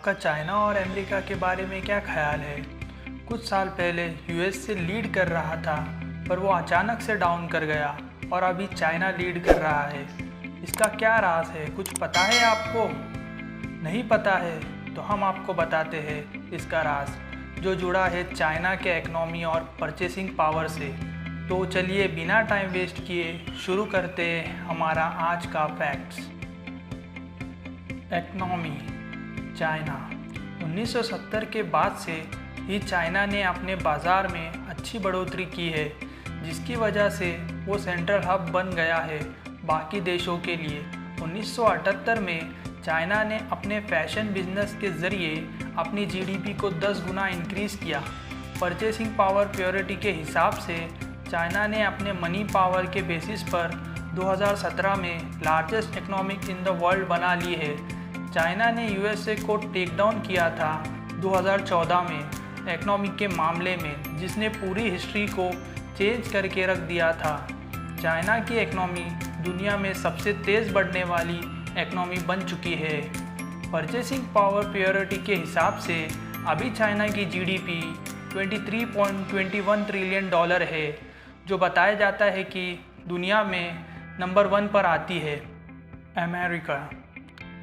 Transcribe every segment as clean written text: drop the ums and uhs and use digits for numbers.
आपका चाइना और अमेरिका के बारे में क्या ख्याल है? कुछ साल पहले यूएस से लीड कर रहा था, पर वो अचानक से डाउन कर गया और अभी चाइना लीड कर रहा है। इसका क्या राज है? कुछ पता है आपको? नहीं पता है तो हम आपको बताते हैं इसका राज, जो जुड़ा है चाइना के इकोनॉमी और परचेसिंग पावर से। तो चलिए बिना टाइम वेस्ट किए शुरू करते हैं हमारा आज का फैक्ट्स। इकोनॉमी। चाइना 1970 के बाद से ही चाइना ने अपने बाज़ार में अच्छी बढ़ोतरी की है, जिसकी वजह से वो सेंट्रल हब बन गया है बाकी देशों के लिए। 1978 में चाइना ने अपने फैशन बिजनेस के ज़रिए अपनी जीडीपी को 10 गुना इंक्रीज़ किया। परचेसिंग पावर प्योरिटी के हिसाब से चाइना ने अपने मनी पावर के बेसिस पर 2017 में largest economic in the world बना ली है। चाइना ने यूएसए को टेक डाउन किया था 2014 में इकोनॉमिक के मामले में, जिसने पूरी हिस्ट्री को चेंज करके रख दिया था। चाइना की इकोनॉमी दुनिया में सबसे तेज़ बढ़ने वाली इकोनॉमी बन चुकी है। परचेसिंग पावर प्योरिटी के हिसाब से अभी चाइना की जीडीपी 23.21 ट्रिलियन डॉलर है, जो बताया जाता है कि दुनिया में नंबर 1 पर आती है। अमेरिका।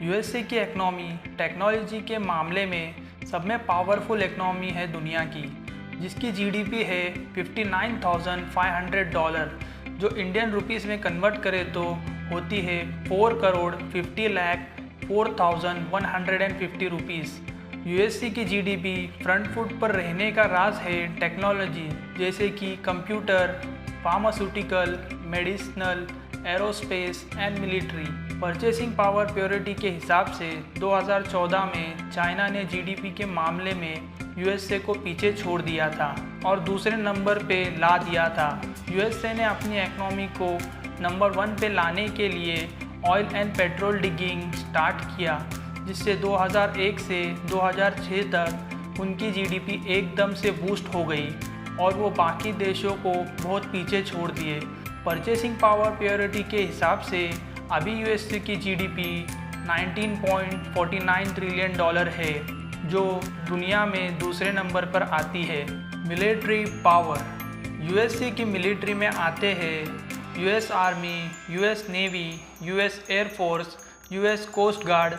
यूएसए की इकोनॉमी टेक्नोलॉजी के मामले में सब में पावरफुल इकोनॉमी है दुनिया की, जिसकी जीडीपी है $59,500, जो इंडियन रुपीस में कन्वर्ट करें तो होती है 4,50,04,150 रुपीज़। यूएसए की जीडीपी फ्रंट फुट पर रहने का राज है टेक्नोलॉजी, जैसे कि computer, pharmaceutical, medicinal, aerospace and military. Purchasing power purity के हिसाब से 2014 में चाइना ने जीडीपी के मामले में यूएसए को पीछे छोड़ दिया था और दूसरे नंबर पे ला दिया था। यूएसए ने अपनी इकोनॉमी को नंबर 1 पे लाने के लिए oil and petrol digging start किया, जिससे 2001 से 2006 तक उनकी जीडीपी एकदम से बूस्ट हो गई और वो बाकी देशों को बहुत पीछे छोड़ दिए। परचेसिंग पावर प्योरिटी के हिसाब से अभी यूएसए की जीडीपी 19.49 ट्रिलियन डॉलर है, जो दुनिया में दूसरे नंबर पर आती है। Military power. यूएसए की मिलिट्री में आते हैं US army, US navy, US air force, US coast guard.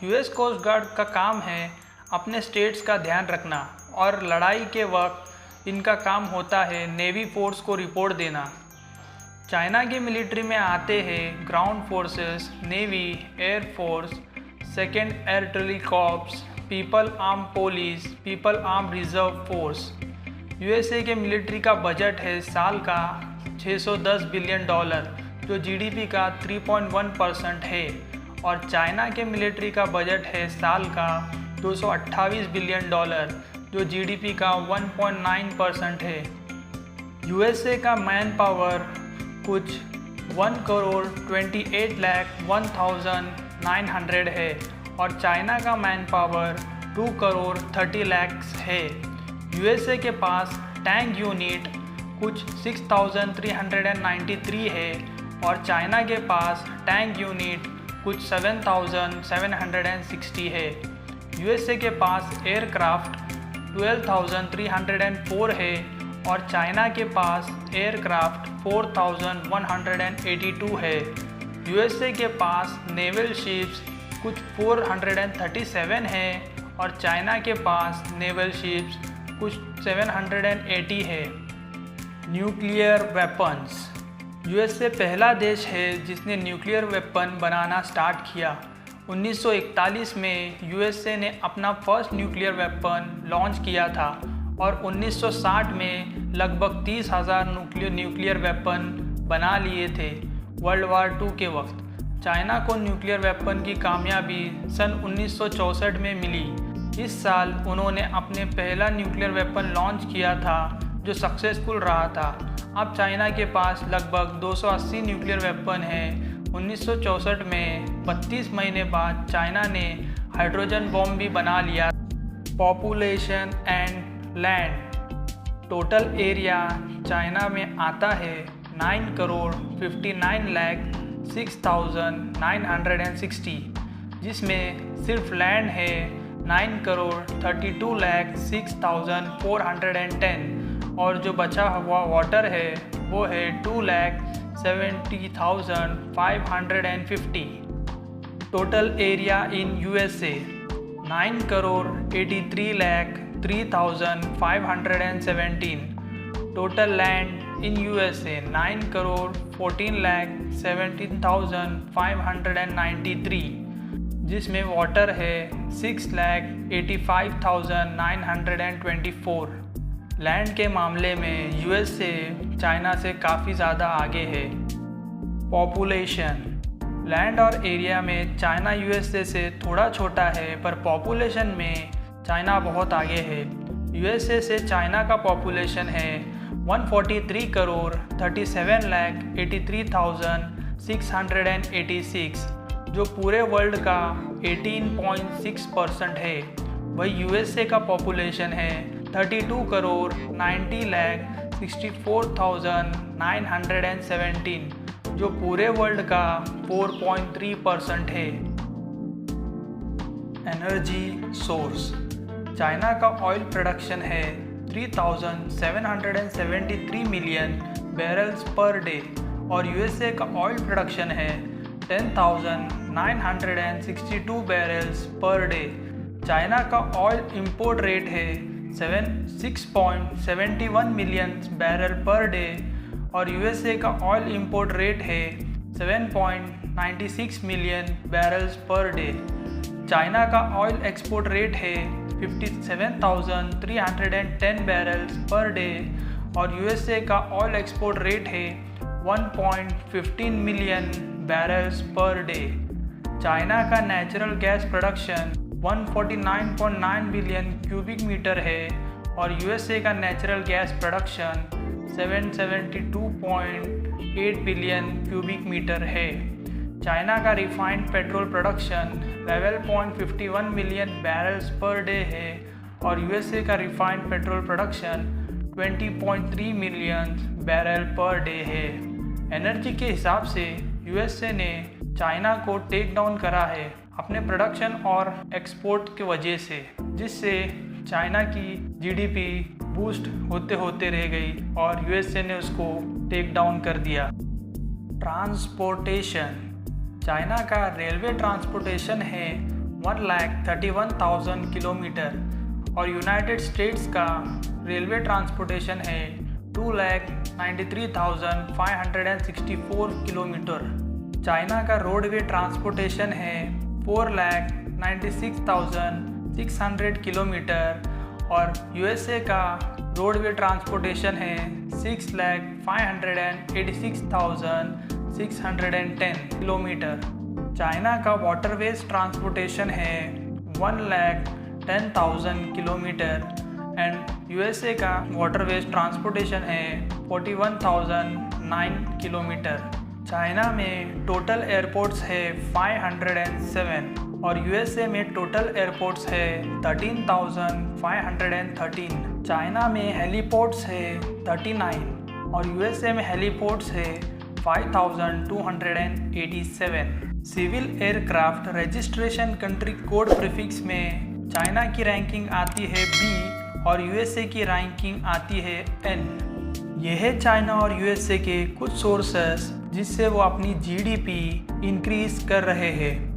US coast guard का काम है अपने स्टेट्स का ध्यान रखना और लड़ाई के वक्त इनका काम होता है नेवी फोर्स को रिपोर्ट देना। चाइना की मिलिट्री में आते हैं ground forces, navy, air force, second artillery corps, people arm police, people arm reserve force. USA के मिलिट्री का बजट है साल का $610 बिलियन, जो जीडीपी का 3.1% है, और चाइना के मिलिट्री का बजट है साल का $228 बिलियन, जो जीडीपी का 1.9% है। यूएसए का मैन पावर कुछ 1,28,01,900 है और चाइना का मैन पावर 2,30,00,000 है। यूएसए के पास टैंक यूनिट कुछ 6,393 है और चाइना के पास टैंक यूनिट कुछ 7,760 है। यूएसए के पास एयरक्राफ्ट 12,304 है और चाइना के पास एयरक्राफ्ट 4,182 है। यूएसए के पास नेवल शिप्स कुछ 437 है और चाइना के पास नेवल शिप्स कुछ 780 है। Nuclear weapons. यूएसए पहला देश है जिसने न्यूक्लियर वेपन बनाना स्टार्ट किया। 1941 में यूएसए ने अपना फर्स्ट न्यूक्लियर वेपन लॉन्च किया था और 1960 में लगभग 30,000 न्यूक्लियर वेपन बना लिए थे। वर्ल्ड वार 2 के वक्त चाइना को न्यूक्लियर वेपन की कामयाबी सन 1964 में मिली। इस साल उन्होंने अपने पहला न्यूक्लियर वेपन लॉन्च किया था, जो सक्सेसफुल रहा था। अब चाइना के पास लगभग 280 न्यूक्लियर वेपन हैं। 1964 में 32 महीने बाद चाइना ने हाइड्रोजन बॉम्ब भी बना लिया। Population and land. Total area China में आता है 9,59,06,960, जिसमें सिर्फ लैंड है 9,32,06,410 और जो बचा हुआ वाटर है वो है 2,70,550। Total area in USA 9,83,03,517। Total land in USA 9,14,17,593, जिसमें वाटर है 6,85,924। लैंड के मामले में USA चाइना से काफ़ी ज़्यादा आगे है। पॉपुलेशन लैंड और एरिया में चाइना USA से थोड़ा छोटा है, पर पॉपुलेशन में चाइना बहुत आगे है। USA से चाइना का पॉपुलेशन है 143,37,83,686, जो पूरे वर्ल्ड का 18.6% है। वही USA का पॉपुलेशन है 32,90,64,917, जो पूरे वर्ल्ड का 4.3% है। एनर्जी सोर्स चाइना का ऑयल प्रोडक्शन है 3,773 मिलियन बैरल्स पर डे और USA का ऑयल प्रोडक्शन है 10,962 बैरल्स पर डे। चाइना का ऑयल इंपोर्ट रेट है 6.71 मिलियन बैरल पर डे और USA का ऑयल इंपोर्ट रेट है 7.96 million barrels per day. China का ऑयल एक्सपोर्ट रेट है 57,310 बैरल्स पर डे और USA का ऑयल एक्सपोर्ट रेट है 1.15 million barrels per day. China का natural gas production 149.9 billion cubic metre है और USA का natural gas production 772.8 billion cubic metre है। चाइना का refined petrol production 11.51 million barrels per day है और USA का refined petrol production 20.3 million barrel per day है। एनर्जी के हिसाब से USA ने चाइना को टेक डाउन करा है अपने प्रोडक्शन और एक्सपोर्ट की वजह से, जिससे चाइना की GDP बूस्ट होते होते रह गई और USA ने उसको टेक डाउन कर दिया। ट्रांसपोर्टेशन चाइना का रेलवे ट्रांसपोर्टेशन है 1,31,000 किलोमीटर और यूनाइटेड स्टेट्स का रेलवे ट्रांसपोर्टेशन है 2,93,564 किलोमीटर। चाइना का रोडवे ट्रांसपोर्टेशन है 4,96,600 किलोमीटर और USA का रोडवे ट्रांसपोर्टेशन है 6,586,610 किलोमीटर। चाइना का वाटरवेज ट्रांसपोर्टेशन है 1,10,000 किलोमीटर एंड USA का वाटरवेज ट्रांसपोर्टेशन है 41,009 किलोमीटर। चाइना में टोटल एयरपोर्ट्स है 507 और USA में टोटल एयरपोर्ट्स है 13,513। चाइना में हेलीपोर्ट्स है 39 और USA में हेलीपोर्ट्स है 5,287। Civil aircraft registration country code prefix में चाइना की रैंकिंग आती है B और USA की रैंकिंग आती है N। यह है चाइना और USA के कुछ सोर्सेस जिससे वो अपनी GDP इंक्रीज कर रहे हैं।